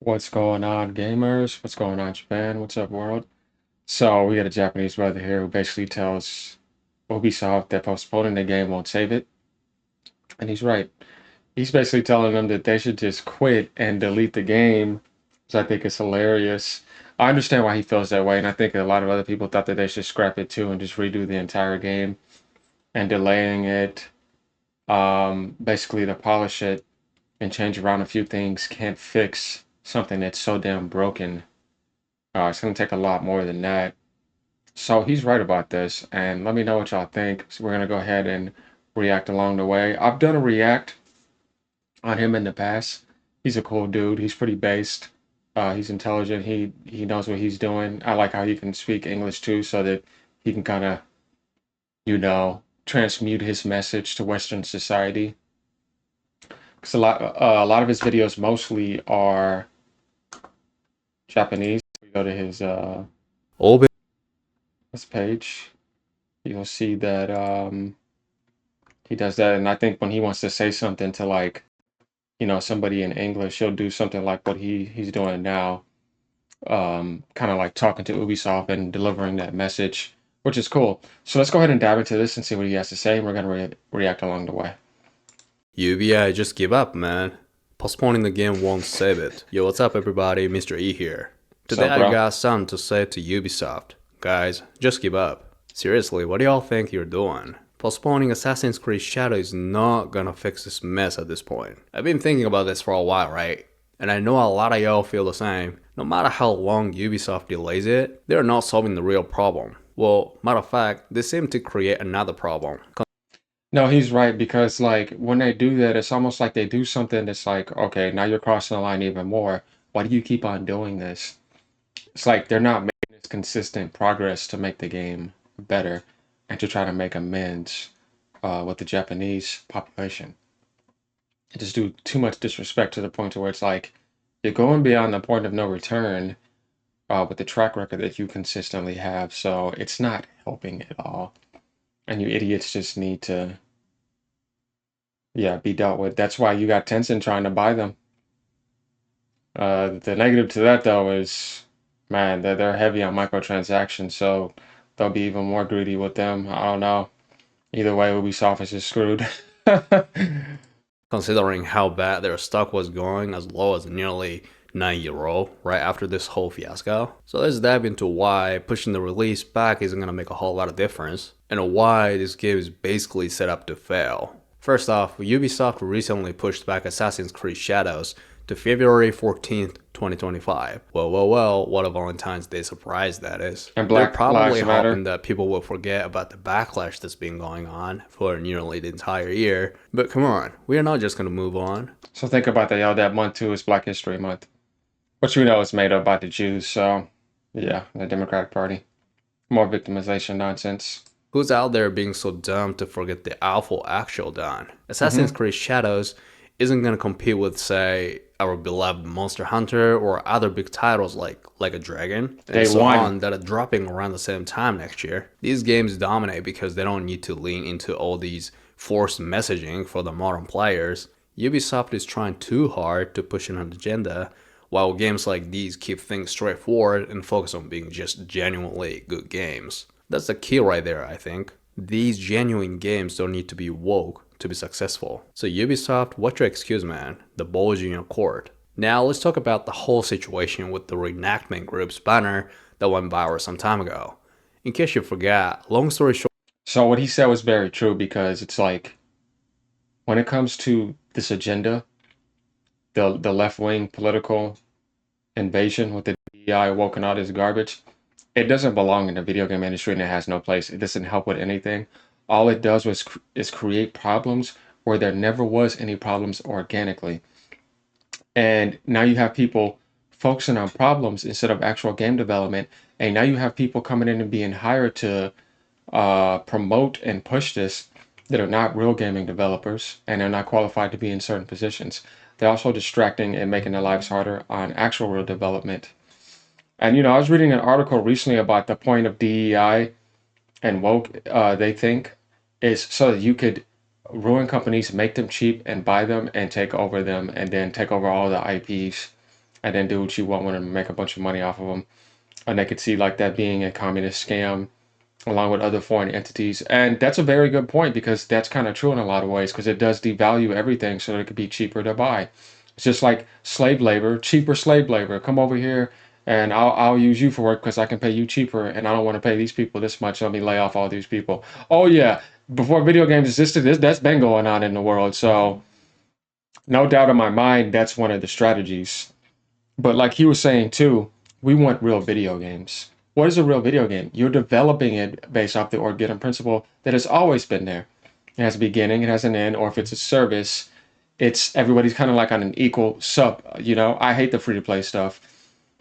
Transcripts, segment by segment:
What's going on, gamers? What's going on, Japan? What's up, world? So, we got a Japanese brother here who basically tells Ubisoft that postponing the game won't save it. And he's right. He's basically telling them that they should just quit and delete the game, which I think is hilarious. I understand why he feels that way, and I think a lot of other people thought that they should scrap it too and just redo the entire game. And delaying it, basically to polish it and change around a few things can't fix something that's so damn broken. It's going to take a lot more than that. So he's right about this, and let me know what y'all think. So we're going to go ahead and react along the way. I've done a react on him in the past. He's a cool dude. He's pretty based. He's intelligent. He knows what he's doing. I like how he can speak English too, so that he can kind of, transmute his message to Western society. Because a lot of his videos mostly are Japanese. We go to Obi, his page. You'll see that he does that, and I think when he wants to say something to like, somebody in English, he'll do something like what he's doing now, kind of like talking to Ubisoft and delivering that message, which is cool. So let's go ahead and dive into this and see what he has to say, and we're gonna react along the way. Ubi, just give up, man. Postponing the game won't save it. Yo, what's up, everybody? Mr. E here. Today So, I bro, got something to say to Ubisoft. Guys, just give up. Seriously, what do y'all think you're doing? Postponing Assassin's Creed Shadow is not gonna fix this mess at this point. I've been thinking about this for a while, right? And I know a lot of y'all feel the same. No matter how long Ubisoft delays it, they're not solving the real problem. Well, matter of fact, they seem to create another problem. no, he's right because like when they do that, it's almost like they do something that's like, okay, now you're crossing the line even more. Why do you keep on doing this? It's like they're not making this consistent progress to make the game better and to try to make amends with the Japanese population. It just do too much disrespect to the point to where it's like you're going beyond the point of no return with the track record that you consistently have. So it's not helping at all. And you idiots just need to, yeah, be dealt with. That's why you got Tencent trying to buy them. The negative to that though is, man, they're heavy on microtransactions, so they'll be even more greedy with them. I don't know. Either way, Ubisoft is just screwed. Considering how bad their stock was going as low as nearly €9 right after this whole fiasco. So let's dive into why pushing the release back isn't gonna make a whole lot of difference, and why this game is basically set up to fail. First off, Ubisoft recently pushed back Assassin's Creed Shadows to February 14th, 2025. Well, what a Valentine's Day surprise that is. And They're Black probably Lives hoping Matter. that people will forget about the backlash that's been going on for nearly the entire year. But come on, we are not just gonna move on. So think about that, y'all. That month too is Black History Month, which we know is made up by the Jews. So yeah, the Democratic Party. More victimization nonsense. Who's out there being so dumb to forget the awful actual done? Assassin's Hmm. Creed Shadows isn't gonna compete with, say, our beloved Monster Hunter or other big titles like a Dragon and Day so one. on that are dropping around the same time next year. These games dominate because they don't need to lean into all these forced messaging for the modern players. Ubisoft is trying too hard to push an agenda, while games like these keep things straightforward and focus on being just genuinely good games. That's the key right there, I think. These genuine games don't need to be woke to be successful. So Ubisoft, what's your excuse, man? The ball is in your court. Now let's talk about the whole situation with the reenactment group's banner that went viral some time ago. In case you forgot, long story short, So what he said was very true because it's like when it comes to this agenda, the left wing political invasion with the DEI woke and all this garbage, it doesn't belong in the video game industry and it has no place. It doesn't help with anything. All it does is create problems where there never was any problems organically. And now you have people focusing on problems instead of actual game development. And now you have people coming in and being hired to promote and push this that are not real gaming developers and they're not qualified to be in certain positions. They're also distracting and making their lives harder on actual real development. And I was reading an article recently about the point of DEI and woke. They think is so that you could ruin companies, make them cheap, and buy them and take over them, and then take over all the IPs and then do what you want with them and make a bunch of money off of them. And they could see like that being a communist scam along with other foreign entities. And that's a very good point because that's kind of true in a lot of ways because it does devalue everything so that it could be cheaper to buy. It's just like slave labor, cheaper slave labor. Come over here and I'll use you for work because I can pay you cheaper and I don't want to pay these people this much. Let me lay off all these people. Oh yeah, before video games existed, that's been going on in the world. So no doubt in my mind, that's one of the strategies. But like he was saying too, we want real video games. What is a real video game? You're developing it based off the organic principle that has always been there. It has a beginning, it has an end, or if it's a service, it's everybody's kind of like on an equal sub. I hate the free to play stuff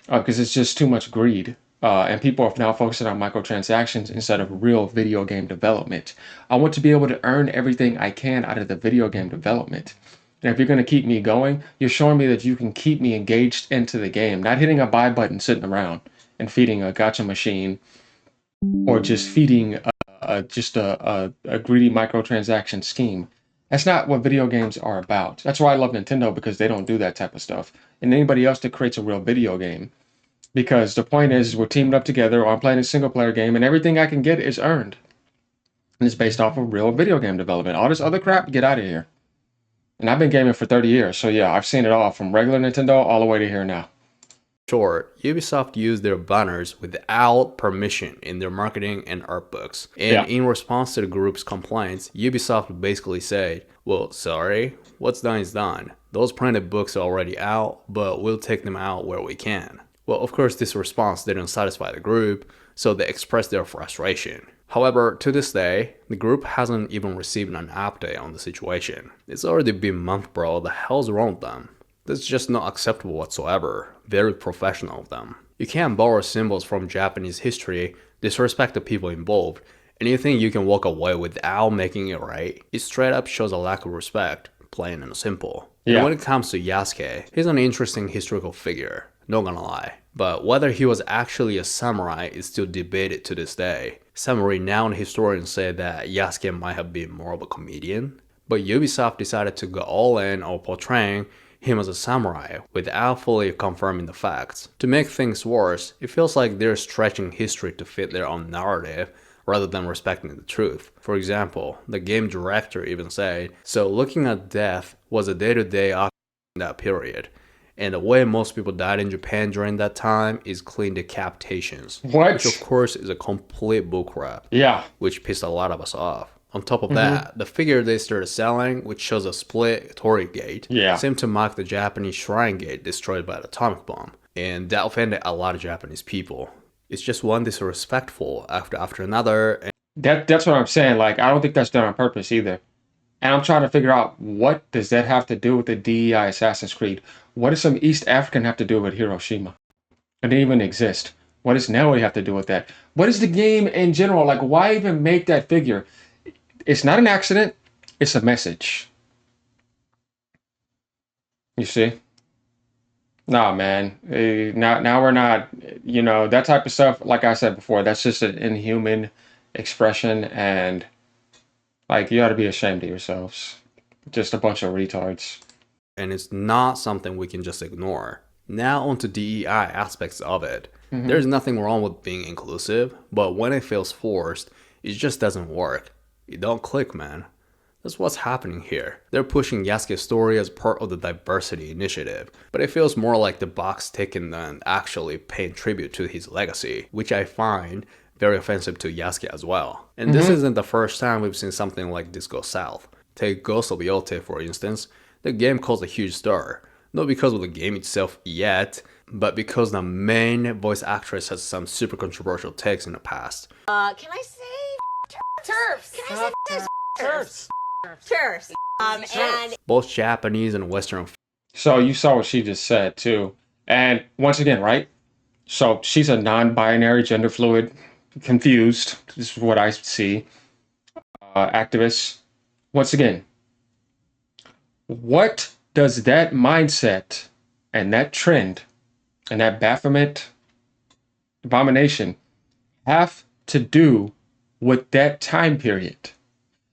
because it's just too much greed. And people are now focusing on microtransactions instead of real video game development. I want to be able to earn everything I can out of the video game development. And if you're going to keep me going, you're showing me that you can keep me engaged into the game, not hitting a buy button sitting around and feeding a gotcha machine or just feeding a greedy microtransaction scheme. That's not what video games are about. That's why I love Nintendo because they don't do that type of stuff. And anybody else that creates a real video game. Because the point is, we're teaming up together or I'm playing a single player game and everything I can get is earned. And it's based off of real video game development. All this other crap, get out of here. And I've been gaming for 30 years, so yeah, I've seen it all from regular Nintendo all the way to here now. Sure, Ubisoft used their banners without permission in their marketing and art books. And Yeah. in response to the group's complaints, Ubisoft basically said, well, sorry, what's done is done. Those printed books are already out, but we'll take them out where we can. Well, of course, this response didn't satisfy the group, so they expressed their frustration. However, to this day, the group hasn't even received an update on the situation. It's already been a month, bro. The hell's wrong with them? That's just not acceptable whatsoever. Very professional of them. You can't borrow symbols from Japanese history, disrespect the people involved, and you think you can walk away without making it right? It straight up shows a lack of respect, plain and simple. Yeah. And when it comes to Yasuke, he's an interesting historical figure, not gonna lie. But whether he was actually a samurai is still debated to this day. Some renowned historians say that Yasuke might have been more of a comedian, but Ubisoft decided to go all in on portraying him as a samurai without fully confirming the facts. To make things worse, it feels like they're stretching history to fit their own narrative rather than respecting the truth. For example, the game director even said, so looking at death was a day-to-day in that period. And the way most people died in Japan during that time is clean decapitations. What? Which of course is a complete bullcrap. Yeah. Which pissed a lot of us off. On top of that, the figure they started selling, which shows a split Torii gate, Yeah. seemed to mark the Japanese shrine gate destroyed by the atomic bomb. And that offended a lot of Japanese people. It's just one disrespectful after another. And That's what I'm saying. Like, I don't think that's done on purpose either. And I'm trying to figure out what does that have to do with the DEI Assassin's Creed? What does some East African have to do with Hiroshima? It didn't even exist. What does Nelly have to do with that? What is the game in general? Like, why even make that figure? It's not an accident. It's a message. You see? Nah, man. Now we're not, that type of stuff, like I said before, that's just an inhuman expression. And, like, you ought to be ashamed of yourselves. Just a bunch of retards. it's not something we can just ignore. Now onto DEI aspects of it. There's nothing wrong with being inclusive, but when it feels forced, it just doesn't work. It don't click, man. That's what's happening here. They're pushing Yasuke's story as part of the diversity initiative, but it feels more like the box ticking than actually paying tribute to his legacy, which I find very offensive to Yasuke as well. And this isn't the first time we've seen something like this go south. Take Ghost of Yote for instance. The game caused a huge stir, not because of the game itself yet, but because the main voice actress has some super controversial takes in the past. Can I say turfs? Can I say turfs? Turfs. And Both Japanese and Western. So you saw what she just said, too. And once again, right? So she's a non-binary, gender fluid, confused. This is what I see. Activist. Once again, what does that mindset and that trend and that Baphomet abomination have to do with that time period?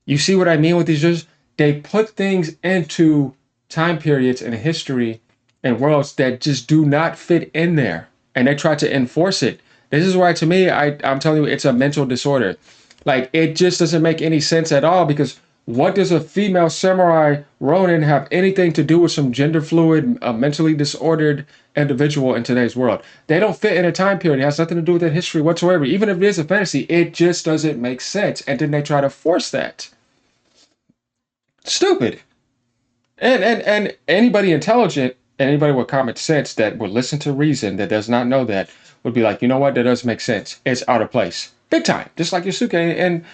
You see what I mean with these? They put things into time periods in history and worlds that just do not fit in there, and they try to enforce it. This is why, to me, I'm telling you, it's a mental disorder. Like, it just doesn't make any sense at all, because what does a female samurai Ronin have anything to do with some gender fluid, mentally disordered individual in today's world? They don't fit in a time period. It has nothing to do with their history whatsoever. Even if it is a fantasy, it just doesn't make sense. And then they try to force that. Stupid. And anybody intelligent, anybody with common sense that would listen to reason that does not know that would be like, you know what, that does make sense. It's out of place. Big time. Just like Yusuke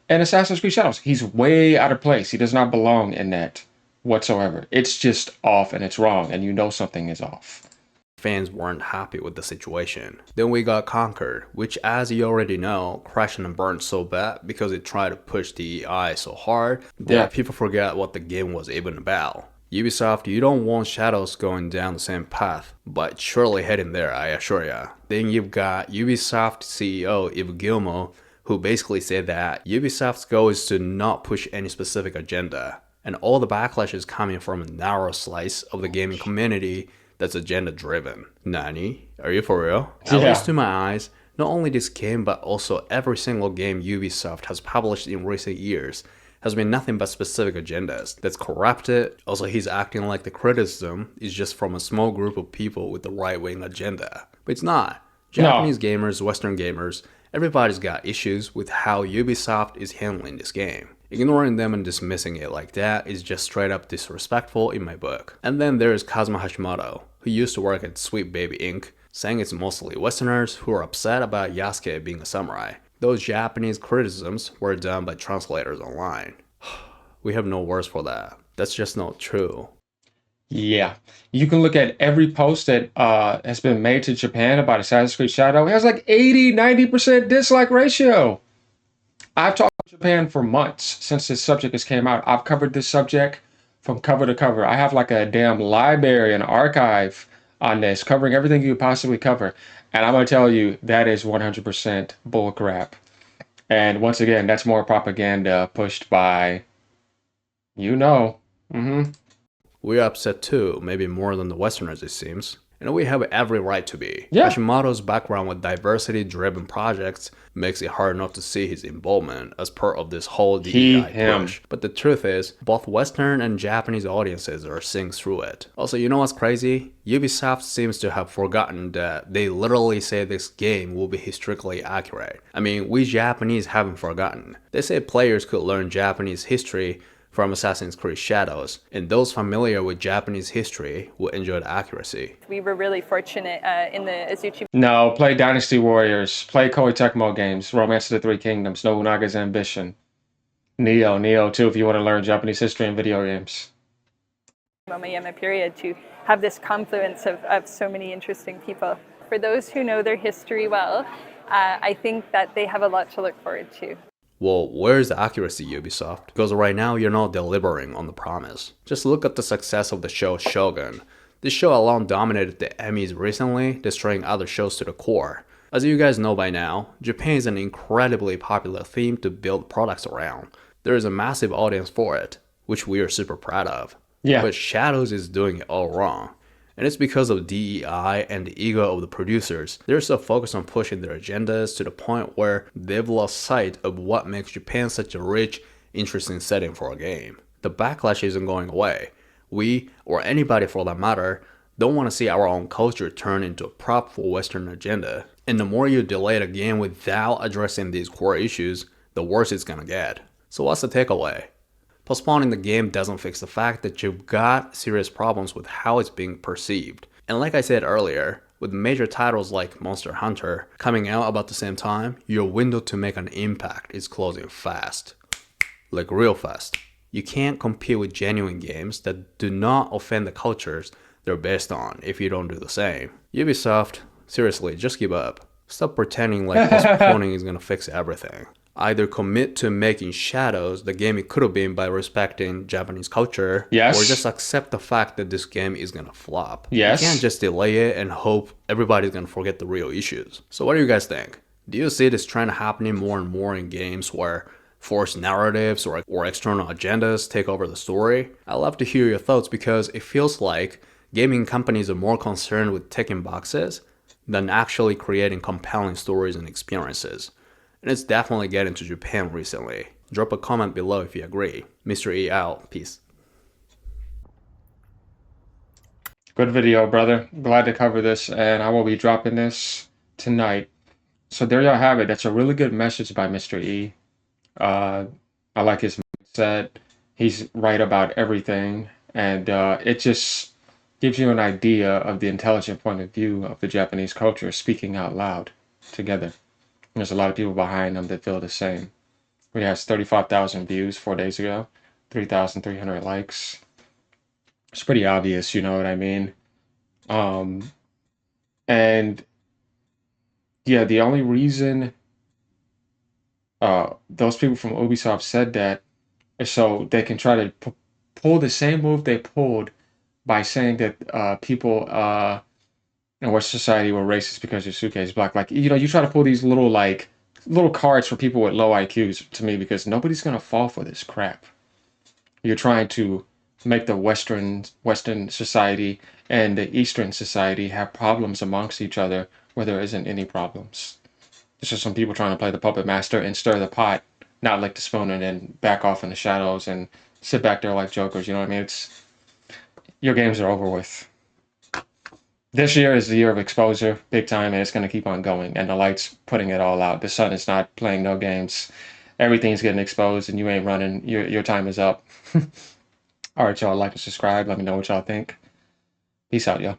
and Assassin's Creed Shadows. He's way out of place. He does not belong in that whatsoever. It's just off and it's wrong, and you know something is off. Fans weren't happy with the situation. Then we got Conquered, which, as you already know, crashed and burned so bad because it tried to push DEI so hard that people forgot what the game was even about. Ubisoft, you don't want Shadows going down the same path, but surely heading there, I assure ya. Then you've got Ubisoft CEO Yves Guillemot, who basically said that Ubisoft's goal is to not push any specific agenda, and all the backlash is coming from a narrow slice of the gaming community that's agenda driven. Nani? Are you for real? Yeah. At least to my eyes, not only this game but also every single game Ubisoft has published in recent years has been nothing but specific agendas that's corrupted. Also, he's acting like the criticism is just from a small group of people with the right-wing agenda. But it's not. Japanese gamers, Western gamers, everybody's got issues with how Ubisoft is handling this game. Ignoring them and dismissing it like that is just straight up disrespectful in my book. And then there's Kazuma Hashimoto, who used to work at Sweet Baby Inc., saying it's mostly Westerners who are upset about Yasuke being a samurai. Those Japanese criticisms were done by translators online. We have no words for that. That's just not true. Yeah. You can look at every post that has been made to Japan about Assassin's Creed Shadow. It has like 80-90% dislike ratio. I've talked to Japan for months since this subject has came out. I've covered this subject from cover to cover. I have like a damn library and archive on this, covering everything you could possibly cover. And I'm going to tell you, that is 100% bullcrap. And once again, that's more propaganda pushed by, you know. We're upset too, maybe more than the Westerners it seems. And we have every right to be. Yeah. Hashimoto's background with diversity-driven projects makes it hard not to see his involvement as part of this whole DEI push. But the truth is, both Western and Japanese audiences are seeing through it. Also, you know what's crazy? Ubisoft seems to have forgotten that they literally say this game will be historically accurate. I mean, we Japanese haven't forgotten. They say players could learn Japanese history from Assassin's Creed Shadows, and those familiar with Japanese history will enjoy the accuracy. We were really fortunate in the Azuchi. No, play Dynasty Warriors, play Koei Tecmo games, Romance of the Three Kingdoms, Nobunaga's Ambition, Neo too, if you want to learn Japanese history and video games. Momoyama period to have this confluence of so many interesting people. For those who know their history well, I think that they have a lot to look forward to. Well, where's the accuracy, Ubisoft? Because right now you're not delivering on the promise. Just look at the success of the show Shogun. This show alone dominated the Emmys recently, destroying other shows to the core. As you guys know by now, Japan is an incredibly popular theme to build products around. There is a massive audience for it, which we are super proud of. Yeah. But Shadows is doing it all wrong. And it's because of DEI and the ego of the producers. They're so focused on pushing their agendas to the point where they've lost sight of what makes Japan such a rich, interesting setting for a game. The backlash isn't going away. We, or anybody for that matter, don't want to see our own culture turn into a prop for Western agenda. And the more you delay the game without addressing these core issues, the worse it's gonna get. So what's the takeaway? Postponing the game doesn't fix the fact that you've got serious problems with how it's being perceived. And like I said earlier, with major titles like Monster Hunter coming out about the same time, your window to make an impact is closing fast. Like real fast. You can't compete with genuine games that do not offend the cultures they're based on if you don't do the same. Ubisoft, seriously, just give up. Stop pretending like postponing is gonna fix everything. Either commit to making Shadows the game it could have been by respecting Japanese culture, Yes. or just accept the fact that this game is gonna flop. Yes. You can't just delay it and hope everybody's gonna forget the real issues. So what do you guys think? Do you see this trend happening more and more in games where forced narratives or external agendas take over the story? I'd love to hear your thoughts because it feels like Gaming companies are more concerned with ticking boxes than actually creating compelling stories and experiences. And it's definitely getting to Japan recently. Drop a comment below if you agree. Mr. E out. Peace. Good video, brother. Glad to cover this, and I will be dropping this tonight. So there y'all have it. That's a really good message by Mr. E. I like his mindset. He's right about everything, and it just gives you an idea of the intelligent point of view of the Japanese culture speaking out loud together. There's a lot of people behind him that feel the same. He has 35,000 views 4 days ago, 3,300 likes. It's pretty obvious, you know what I mean? Um, and yeah, the only reason those people from Ubisoft said that is so they can try to pull the same move they pulled by saying that people in Western society were racist because Yusuke is black. Like, you know, you try to pull these little cards for people with low IQs to me because nobody's gonna fall for this crap. You're trying to make the Western society and the Eastern society have problems amongst each other where there isn't any problems. It's just some people trying to play the puppet master and stir the pot, not lick the spoon and then back off in the shadows and sit back there like jokers. You know what I mean? It's your games are over with. This year is the year of exposure, big time, and it's going to keep on going. And the light's putting it all out. The sun is not playing no games. Everything's getting exposed, and you ain't running. Your time is up. All right, y'all. Like and subscribe. Let me know what y'all think. Peace out, y'all.